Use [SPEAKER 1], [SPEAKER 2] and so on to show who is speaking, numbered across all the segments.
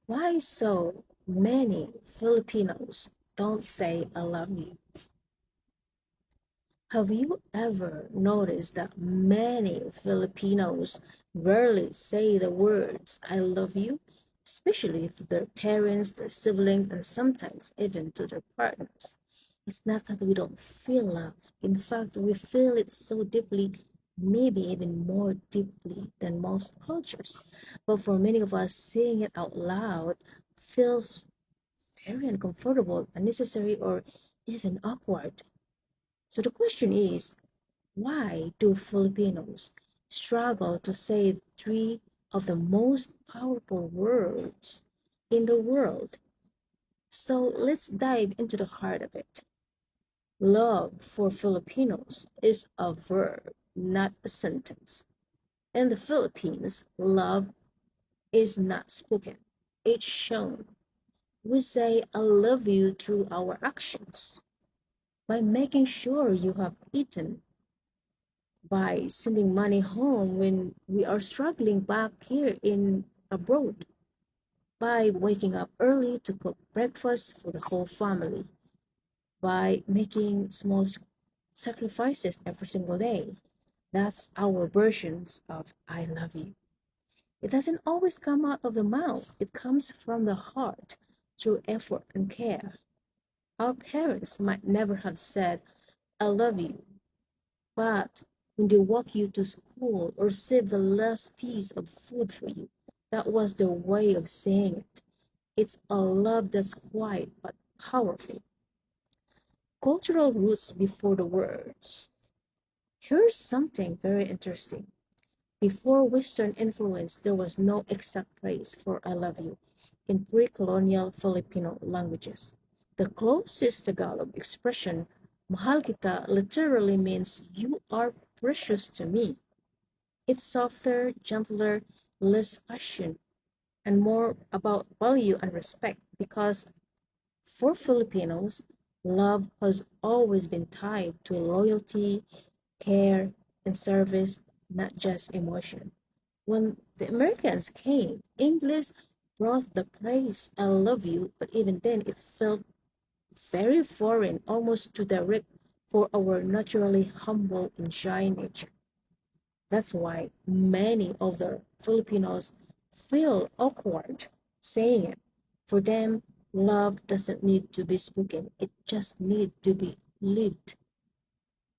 [SPEAKER 1] Why so many Filipinos don't say I love you? Have you ever noticed that many Filipinos rarely say the words I love you, especially to their parents, their siblings, and sometimes even to their partners? It's not that we don't feel love. In fact, we feel it so deeply, maybe even more deeply than most cultures. But for many of us, saying it out loud feels very uncomfortable, unnecessary, or even awkward. So the question is, why do Filipinos struggle to say three of the most powerful words in the world? So let's dive into the heart of it. Love for Filipinos is a verb, not a sentence. In the Philippines, love is not spoken, it's shown. We say I love you through our actions, by making sure you have eaten, by sending money home when we are struggling back here in abroad, by waking up early to cook breakfast for the whole family, by making small sacrifices every single day. That's our versions of I love you. It doesn't always come out of the mouth, it comes from the heart through effort and care. Our parents might never have said, I love you, but when they walk you to school or save the last piece of food for you, that was their way of saying it. It's a love that's quiet but powerful. Cultural roots before the words. Here's something very interesting. Before Western influence, there was no exact phrase for I love you in pre-colonial Filipino languages. The closest Tagalog expression, mahal kita, literally means you are precious to me. It's softer, gentler, less passion, and more about value and respect because for Filipinos, love has always been tied to loyalty, care, and service, not just emotion. When the Americans came, English brought the praise, I love you, but even then it felt very foreign, almost too direct for our naturally humble and shy nature. That's why many of the Filipinos feel awkward saying it. For them, love doesn't need to be spoken, it just needs to be lived.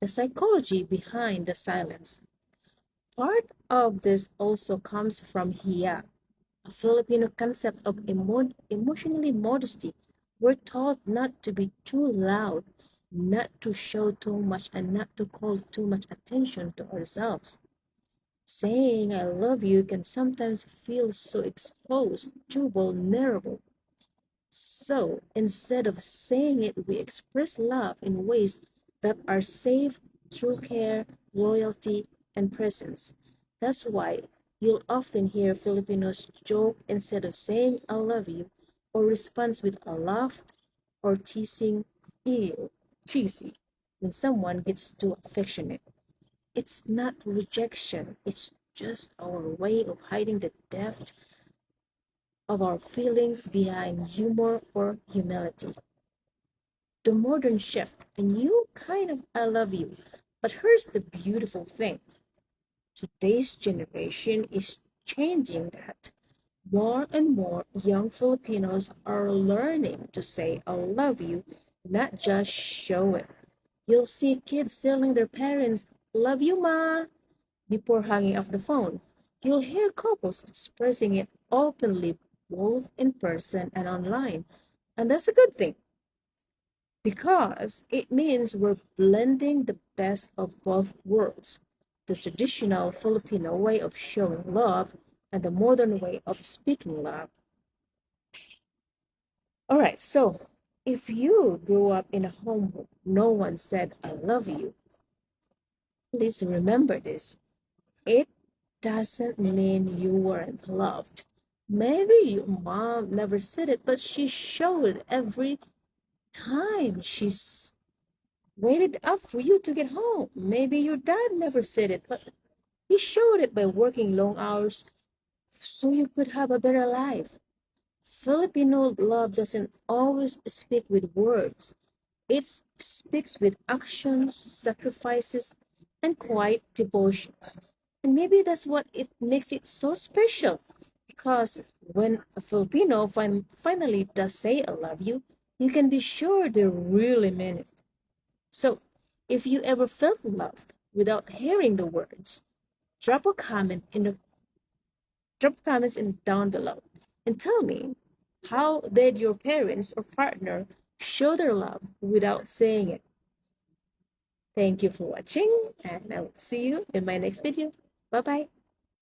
[SPEAKER 1] The psychology behind the silence. Part of this also comes from hiya, a Filipino concept of emotionally modesty. We're taught not to be too loud, not to show too much, and not to call too much attention to ourselves. Saying I love you can sometimes feel so exposed, too vulnerable. So instead of saying it, we express love in ways that are safe through care, loyalty, and presence. That's why you'll often hear Filipinos joke instead of saying I love you, or respond with a laugh or teasing, ew, cheesy, when someone gets too affectionate. It's not rejection, it's just our way of hiding the depth of our feelings behind humor or humility. The modern shift, a new kind of I love you. But here's the beautiful thing, today's generation is changing that. More and more young Filipinos are learning to say I love you, not just show it. You'll see kids telling their parents, love you, ma, before hanging up the phone. You'll hear couples expressing it openly, both in person and online. And that's a good thing because it means we're blending the best of both worlds, the traditional Filipino way of showing love and the modern way of speaking love. All right, so if you grew up in a home where no one said, I love you, please remember this. It doesn't mean you weren't loved. Maybe your mom never said it, but she showed every time she's waited up for you to get home. Maybe your dad never said it, but he showed it by working long hours so you could have a better life. Filipino love doesn't always speak with words. It speaks with actions, sacrifices, and quiet devotions. And maybe that's what it makes it so special. Because when a Filipino finally does say I love you can be sure they really mean it. So, if you ever felt loved without hearing the words, drop a comment in the drop comments in down below and tell me, how did your parents or partner show their love without saying it? Thank you for watching, and I will see you in my next video. Bye bye.